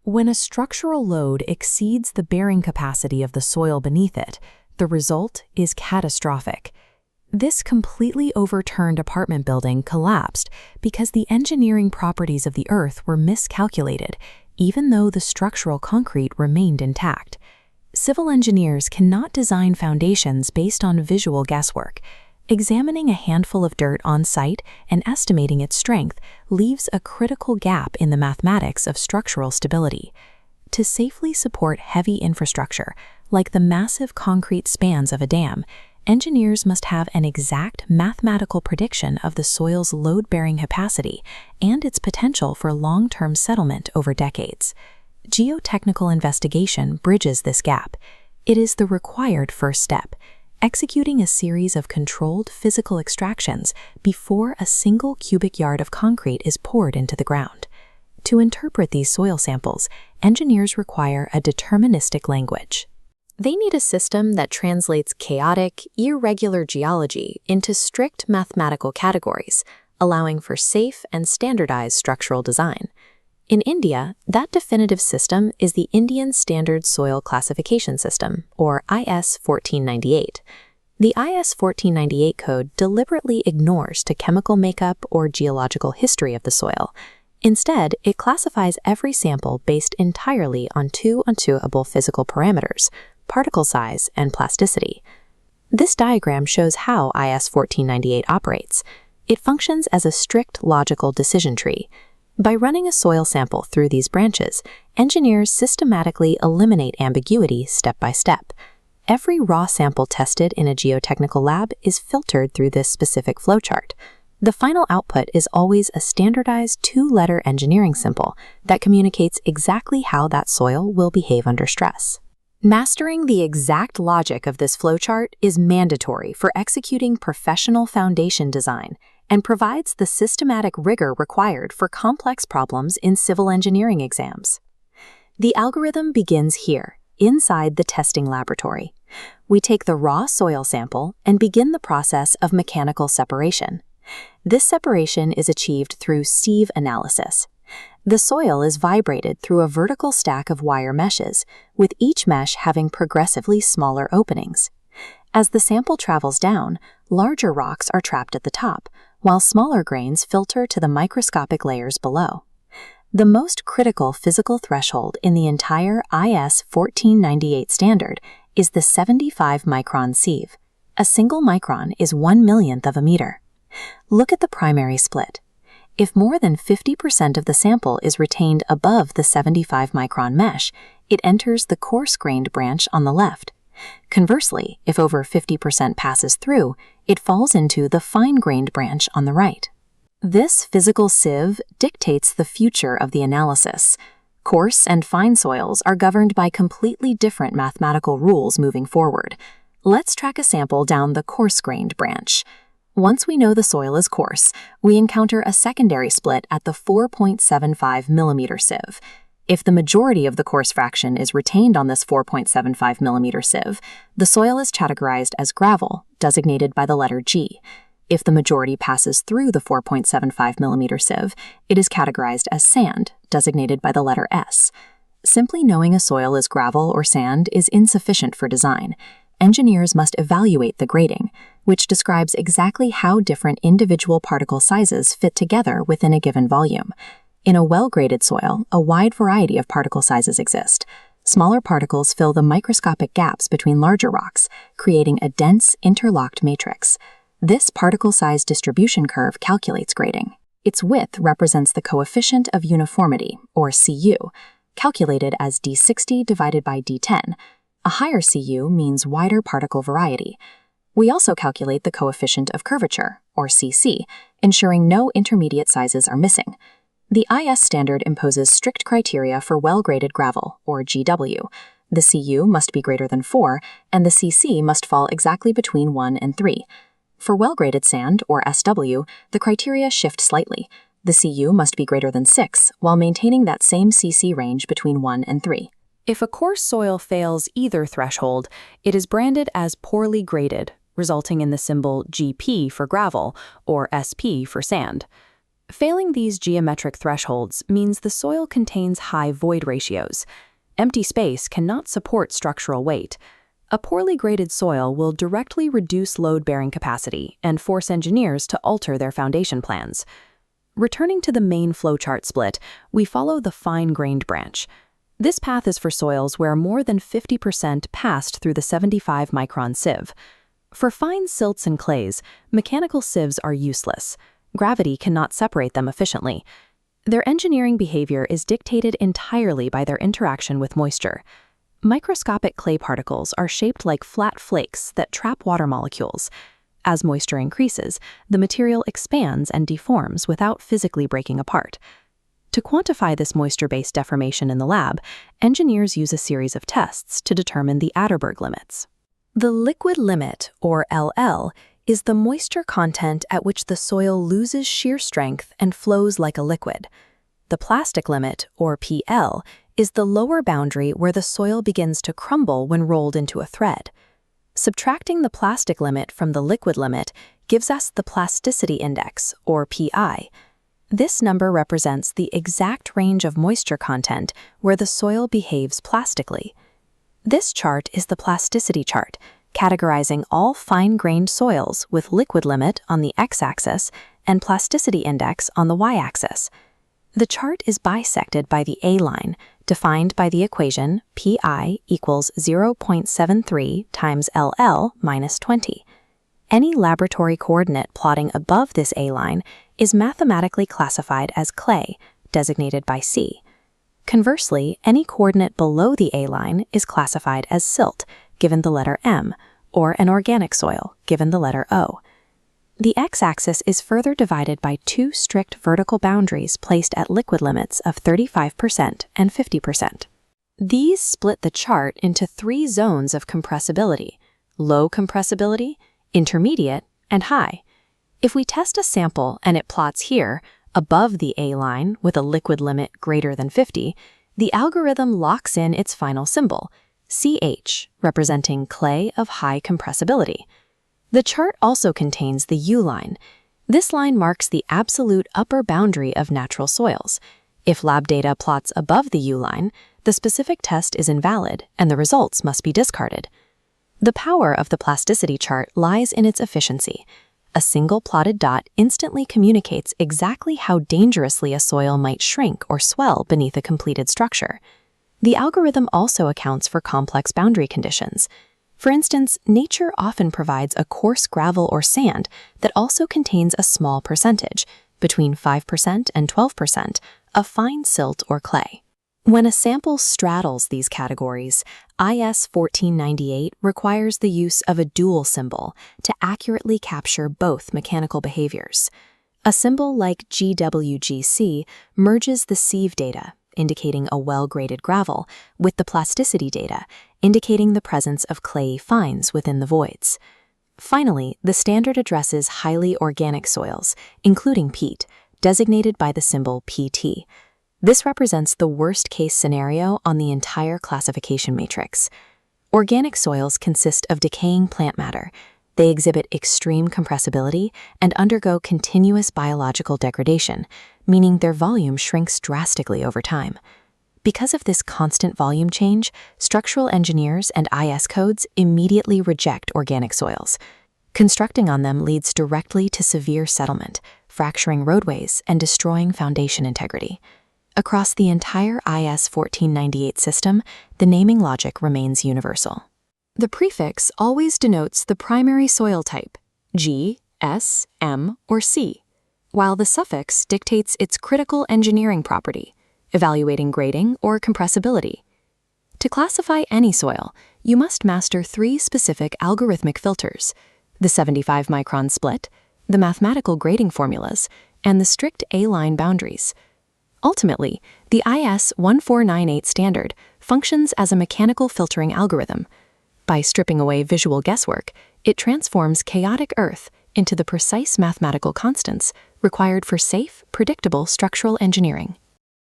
When a structural load exceeds the bearing capacity of the soil beneath it, the result is catastrophic. This completely overturned apartment building collapsed because the engineering properties of the earth were miscalculated, even though the structural concrete remained intact. Civil engineers cannot design foundations based on visual guesswork. Examining a handful of dirt on site and estimating its strength leaves a critical gap in the mathematics of structural stability. To safely support heavy infrastructure, like the massive concrete spans of a dam, engineers must have an exact mathematical prediction of the soil's load-bearing capacity and its potential for long-term settlement over decades. Geotechnical investigation bridges this gap. It is the required first step, executing a series of controlled physical extractions before a single cubic yard of concrete is poured into the ground. To interpret these soil samples, engineers require a deterministic language. They need a system that translates chaotic, irregular geology into strict mathematical categories, allowing for safe and standardized structural design. In India, that definitive system is the Indian Standard Soil Classification System, or IS 1498. The IS 1498 code deliberately ignores the chemical makeup or geological history of the soil. Instead, it classifies every sample based entirely on two unknowable physical parameters: particle size and plasticity. This diagram shows how IS 1498 operates. It functions as a strict logical decision tree. By running a soil sample through these branches, engineers systematically eliminate ambiguity step by step. Every raw sample tested in a geotechnical lab is filtered through this specific flowchart. The final output is always a standardized two-letter engineering symbol that communicates exactly how that soil will behave under stress. Mastering the exact logic of this flowchart is mandatory for executing professional foundation design and provides the systematic rigor required for complex problems in civil engineering exams. The algorithm begins here, inside the testing laboratory. We take the raw soil sample and begin the process of mechanical separation. This separation is achieved through sieve analysis. The soil is vibrated through a vertical stack of wire meshes, with each mesh having progressively smaller openings. As the sample travels down, larger rocks are trapped at the top, while smaller grains filter to the microscopic layers below. The most critical physical threshold in the entire IS 1498 standard is the 75-micron sieve. A single micron is 1/1,000,000th of a meter. Look at the primary split. If more than 50% of the sample is retained above the 75-micron mesh, it enters the coarse-grained branch on the left. Conversely, if over 50% passes through, it falls into the fine-grained branch on the right. This physical sieve dictates the future of the analysis. Coarse and fine soils are governed by completely different mathematical rules moving forward. Let's track a sample down the coarse-grained branch. Once we know the soil is coarse, we encounter a secondary split at the 4.75 millimeter sieve. If the majority of the coarse fraction is retained on this 4.75 millimeter sieve, the soil is categorized as gravel, designated by the letter G. If the majority passes through the 4.75 millimeter sieve, it is categorized as sand, designated by the letter S. Simply knowing a soil is gravel or sand is insufficient for design. Engineers must evaluate the grading, which describes exactly how different individual particle sizes fit together within a given volume. In a well-graded soil, a wide variety of particle sizes exist. Smaller particles fill the microscopic gaps between larger rocks, creating a dense, interlocked matrix. This particle size distribution curve calculates grading. Its width represents the coefficient of uniformity, or Cu, calculated as d60 divided by d10. A higher Cu means wider particle variety. We also calculate the coefficient of curvature, or Cc, ensuring no intermediate sizes are missing. The IS standard imposes strict criteria for well-graded gravel, or GW. The Cu must be greater than 4, and the Cc must fall exactly between 1 and 3. For well-graded sand, or SW, the criteria shift slightly. The Cu must be greater than 6, while maintaining that same Cc range between 1 and 3. If a coarse soil fails either threshold, it is branded as poorly graded, resulting in the symbol GP for gravel or SP for sand. Failing these geometric thresholds means the soil contains high void ratios. Empty space cannot support structural weight. A poorly graded soil will directly reduce load-bearing capacity and force engineers to alter their foundation plans. Returning to the main flowchart split, we follow the fine-grained branch. This path is for soils where more than 50% passed through the 75-micron sieve. For fine silts and clays, mechanical sieves are useless. Gravity cannot separate them efficiently. Their engineering behavior is dictated entirely by their interaction with moisture. Microscopic clay particles are shaped like flat flakes that trap water molecules. As moisture increases, the material expands and deforms without physically breaking apart. To quantify this moisture-based deformation in the lab, engineers use a series of tests to determine the Atterberg limits. The liquid limit, or LL, is the moisture content at which the soil loses shear strength and flows like a liquid. The plastic limit, or PL, is the lower boundary where the soil begins to crumble when rolled into a thread. Subtracting the plastic limit from the liquid limit gives us the plasticity index, or PI. This number represents the exact range of moisture content where the soil behaves plastically. This chart is the plasticity chart, categorizing all fine-grained soils with liquid limit on the x-axis and plasticity index on the y-axis. The chart is bisected by the A line, defined by the equation Pi equals 0.73 times LL minus 20. Any laboratory coordinate plotting above this A line is mathematically classified as clay, designated by C. Conversely, any coordinate below the A line is classified as silt, given the letter M, or an organic soil, given the letter O. The x-axis is further divided by two strict vertical boundaries placed at liquid limits of 35% and 50%. These split the chart into three zones of compressibility: low compressibility, intermediate, and high. If we test a sample and it plots here, above the A line with a liquid limit greater than 50, the algorithm locks in its final symbol, CH, representing clay of high compressibility. The chart also contains the U line. This line marks the absolute upper boundary of natural soils. If lab data plots above the U line, the specific test is invalid and the results must be discarded. The power of the plasticity chart lies in its efficiency. A single plotted dot instantly communicates exactly how dangerously a soil might shrink or swell beneath a completed structure. The algorithm also accounts for complex boundary conditions. For instance, nature often provides a coarse gravel or sand that also contains a small percentage, between 5% and 12%, of fine silt or clay. When a sample straddles these categories, IS 1498 requires the use of a dual symbol to accurately capture both mechanical behaviors. A symbol like GWGC merges the sieve data, indicating a well-graded gravel, with the plasticity data, indicating the presence of clayey fines within the voids. Finally, the standard addresses highly organic soils, including peat, designated by the symbol PT. This represents the worst-case scenario on the entire classification matrix. Organic soils consist of decaying plant matter. They exhibit extreme compressibility and undergo continuous biological degradation, meaning their volume shrinks drastically over time. Because of this constant volume change, structural engineers and IS codes immediately reject organic soils. Constructing on them leads directly to severe settlement, fracturing roadways and destroying foundation integrity. Across the entire IS 1498 system, the naming logic remains universal. The prefix always denotes the primary soil type, G, S, M, or C, while the suffix dictates its critical engineering property, evaluating grading or compressibility. To classify any soil, you must master three specific algorithmic filters: the 75-micron split, the mathematical grading formulas, and the strict A-line boundaries. Ultimately, the IS 1498 standard functions as a mechanical filtering algorithm. By stripping away visual guesswork, it transforms chaotic earth into the precise mathematical constants required for safe, predictable structural engineering.